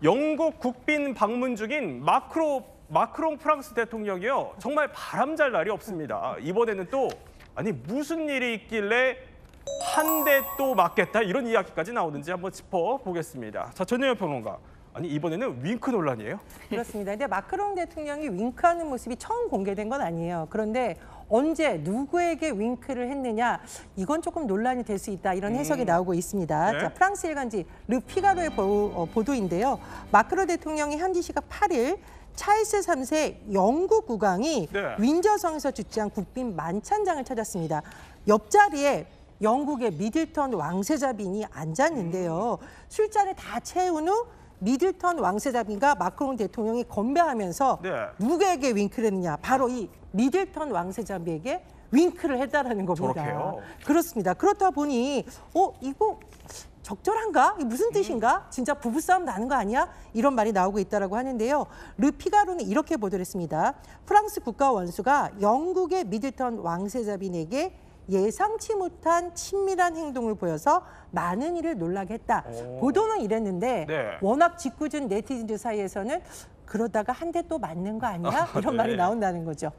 영국 국빈 방문 중인 마크롱 프랑스 대통령이요. 정말 바람잘 날이 없습니다. 이번에는 또 아니 무슨 일이 있길래 한 대 또 맞겠다 이런 이야기까지 나오는지 한번 짚어보겠습니다. 자, 전예현 평론가. 아니 이번에는 윙크 논란이에요? 그렇습니다. 근데 마크롱 대통령이 윙크하는 모습이 처음 공개된 건 아니에요. 그런데 언제 누구에게 윙크를 했느냐 이건 조금 논란이 될 수 있다 이런 해석이 나오고 있습니다. 네. 자, 프랑스 일간지 르피가로의 보도인데요. 마크롱 대통령이 현지 시각 8일 찰스 3세 영국 국왕이 네. 윈저성에서 주최한 국빈 만찬장을 찾았습니다. 옆자리에 영국의 미들턴 왕세자빈이 앉았는데요. 술잔을 다 채운 후 미들턴 왕세자빈과 마크롱 대통령이 건배하면서 네. 누구에게 윙크를 했느냐. 바로 이 미들턴 왕세자빈에게 윙크를 했다라는 겁니다. 저렇게요? 그렇습니다. 그렇다 보니 이거 적절한가? 이게 무슨 뜻인가? 진짜 부부싸움 나는 거 아니야? 이런 말이 나오고 있다고 하는데요. 르피가로는 이렇게 보도를 했습니다. 프랑스 국가 원수가 영국의 미들턴 왕세자빈에게 예상치 못한 친밀한 행동을 보여서 많은 이를 놀라게 했다. 보도는 이랬는데 네. 워낙 짓궂은 네티즌들 사이에서는 그러다가 한 대 또 맞는 거 아니야? 이런 말이 나온다는 거죠.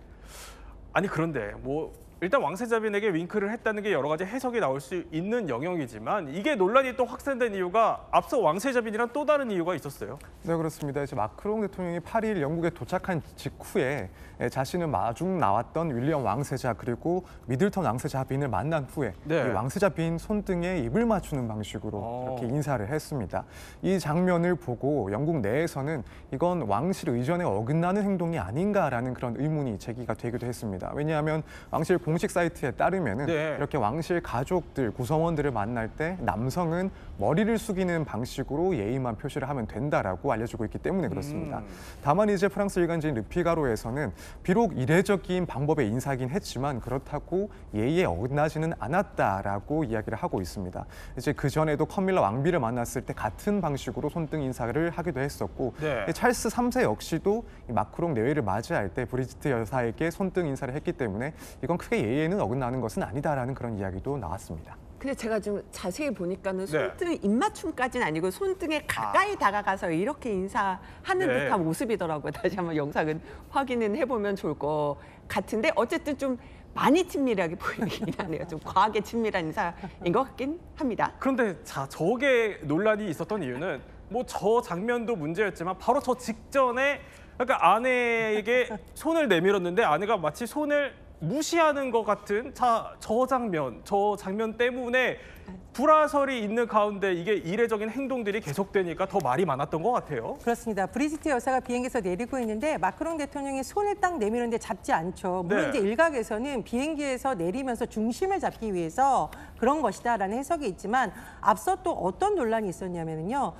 아니 그런데 뭐 일단 왕세자빈에게 윙크를 했다는 게 여러 가지 해석이 나올 수 있는 영역이지만 이게 논란이 또 확산된 이유가 앞서 왕세자빈이랑 또 다른 이유가 있었어요. 네, 그렇습니다. 이제 마크롱 대통령이 8일 영국에 도착한 직후에 자신을 마중 나왔던 윌리엄 왕세자 그리고 미들턴 왕세자빈을 만난 후에 네. 이 왕세자빈 손등에 입을 맞추는 방식으로 이렇게 인사를 했습니다. 이 장면을 보고 영국 내에서는 이건 왕실 의전에 어긋나는 행동이 아닌가라는 그런 의문이 제기가 되기도 했습니다. 왜냐하면 왕실 공식 사이트에 따르면은 네. 이렇게 왕실 가족들, 구성원들을 만날 때 남성은 머리를 숙이는 방식으로 예의만 표시를 하면 된다라고 알려지고 있기 때문에 그렇습니다. 다만 이제 프랑스 일간지인 르피가로에서는 비록 이례적인 방법의 인사긴 했지만 그렇다고 예의에 어긋나지는 않았다라고 이야기를 하고 있습니다. 이제 그 전에도 커밀라 왕비를 만났을 때 같은 방식으로 손등 인사를 하기도 했었고 네. 찰스 3세 역시도 이 마크롱 내외를 맞이할 때 브리지트 여사에게 손등 인사를 했기 때문에 이건 크게 예의에는 어긋나는 것은 아니다라는 그런 이야기도 나왔습니다. 근데 제가 좀 자세히 보니까는 네. 손등 입맞춤까지는 아니고 손등에 가까이 다가가서 이렇게 인사하는 네. 듯한 모습이더라고요. 다시 한번 영상은 확인은 해보면 좋을 것 같은데 어쨌든 좀 많이 친밀하게 보이긴 하네요. 좀 과하게 친밀한 인사인 것 같긴 합니다. 그런데 자, 저게 논란이 있었던 이유는 뭐 저 장면도 문제였지만 바로 저 직전에 그러니까 아내에게 손을 내밀었는데 아내가 마치 손을 무시하는 것 같은 저 장면 때문에 불화설이 있는 가운데 이게 이례적인 행동들이 계속되니까 더 말이 많았던 것 같아요. 그렇습니다. 브리지트 여사가 비행기에서 내리고 있는데 마크롱 대통령이 손을 딱 내미는데 잡지 않죠. 물론 네. 이제 일각에서는 비행기에서 내리면서 중심을 잡기 위해서 그런 것이다라는 해석이 있지만 앞서 또 어떤 논란이 있었냐면요.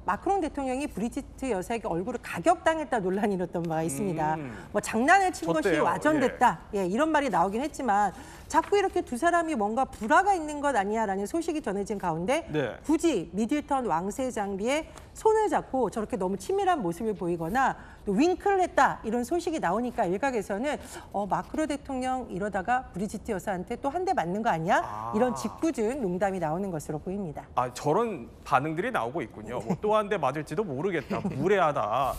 마크롱 대통령이 브리지트 여사에게 얼굴을 가격당했다 논란이 일었던 바가 있습니다. 뭐 장난을 친 것이 졌대요. 와전됐다. 예, 이런 말이 나오긴 했지만 자꾸 이렇게 두 사람이 뭔가 불화가 있는 것 아니냐라는 소식이 전해진 가운데 네. 굳이 미들턴 왕세 장비에 손을 잡고 저렇게 너무 친밀한 모습을 보이거나 또 윙크를 했다 이런 소식이 나오니까 일각에서는 마크롱 대통령 이러다가 브리지트 여사한테 또 한 대 맞는 거 아니야? 이런 짓궂은 농담이 나오는 것으로 보입니다. 아, 저런 반응들이 나오고 있군요. 뭐 또 한 대 맞을지도 모르겠다. 무례하다.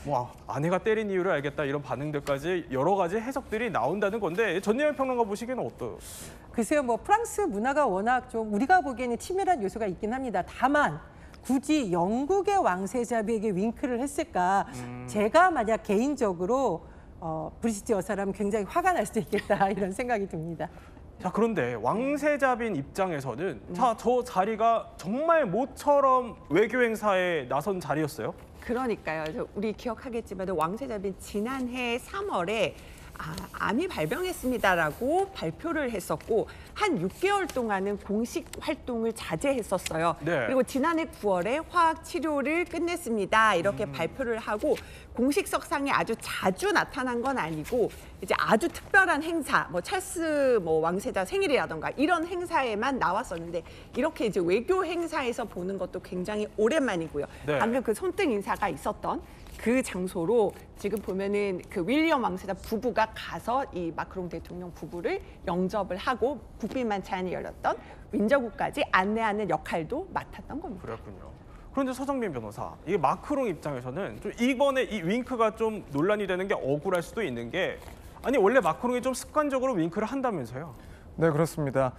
와, 아내가 때린 이유를 알겠다. 이런 반응들까지 여러 가지 해석들이 나온다는 건데 전예현 평론가 보시기에는 어떠세요? 글쎄요, 뭐 프랑스 문화가 워낙 좀 우리가 보기에는 치밀한 요소가 있긴 합니다. 다만 굳이 영국의 왕세자비에게 윙크를 했을까? 제가 만약 개인적으로 브리지트 여사라면 굉장히 화가 날 수도 있겠다 이런 생각이 듭니다. 자, 그런데 왕세자빈 입장에서는 저 자리가 정말 모처럼 외교 행사에 나선 자리였어요. 그러니까요. 우리 기억하겠지만 왕세자빈 지난해 3월에 암이 발병했습니다라고 발표를 했었고 한 6개월 동안은 공식 활동을 자제했었어요. 네. 그리고 지난해 9월에 화학 치료를 끝냈습니다. 이렇게 발표를 하고 공식석상에 아주 자주 나타난 건 아니고 이제 아주 특별한 행사, 뭐 찰스 왕세자 생일이라던가 이런 행사에만 나왔었는데 이렇게 이제 외교 행사에서 보는 것도 굉장히 오랜만이고요. 네. 방금 그 손등 인사가 있었던 그 장소로 지금 보면은 그 윌리엄 왕세자 부부가 가서 이 마크롱 대통령 부부를 영접을 하고 국빈 만찬이 열렸던 윈저국까지 안내하는 역할도 맡았던 겁니다. 그렇군요. 그런데 서정민 변호사, 이게 마크롱 입장에서는 좀 이번에 이 윙크가 좀 논란이 되는 게 억울할 수도 있는 게 아니 원래 마크롱이 좀 습관적으로 윙크를 한다면서요? 네, 그렇습니다.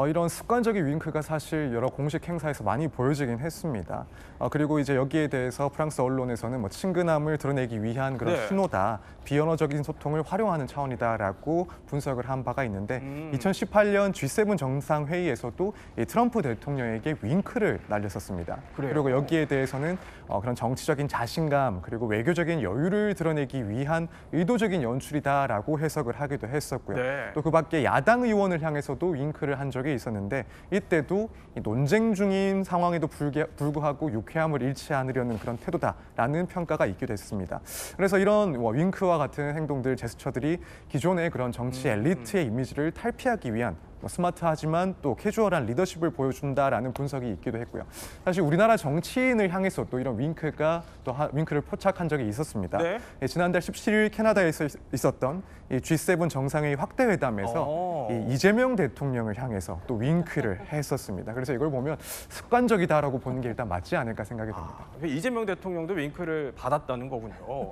이런 습관적인 윙크가 사실 여러 공식 행사에서 많이 보여지긴 했습니다. 그리고 이제 여기에 대해서 프랑스 언론에서는 뭐 친근함을 드러내기 위한 그런 네. 신호다, 비언어적인 소통을 활용하는 차원이다라고 분석을 한 바가 있는데 2018년 G7 정상회의에서도 이 트럼프 대통령에게 윙크를 날렸었습니다. 그래요? 그리고 여기에 대해서는 그런 정치적인 자신감 그리고 외교적인 여유를 드러내기 위한 의도적인 연출이다라고 해석을 하기도 했었고요. 네. 또 그 밖에 야당 의원을 향해서도 윙크를 한 적이 있었는데 이때도 이 논쟁 중인 상황에도 불구하고 유쾌함을 잃지 않으려는 그런 태도다라는 평가가 있기도 했습니다. 그래서 이런 윙크와 같은 행동들, 제스처들이 기존의 그런 정치 엘리트의 이미지를 탈피하기 위한 스마트하지만 또 캐주얼한 리더십을 보여준다라는 분석이 있기도 했고요. 사실 우리나라 정치인을 향해서 또 이런 윙크를 포착한 적이 있었습니다. 네. 지난달 17일 캐나다에서 있었던 이 G7 정상회의 확대 회담에서 이 이재명 대통령을 향해서 또 윙크를 했었습니다. 그래서 이걸 보면 습관적이다라고 보는 게 일단 맞지 않을까 생각이 듭니다. 이재명 대통령도 윙크를 받았다는 거군요.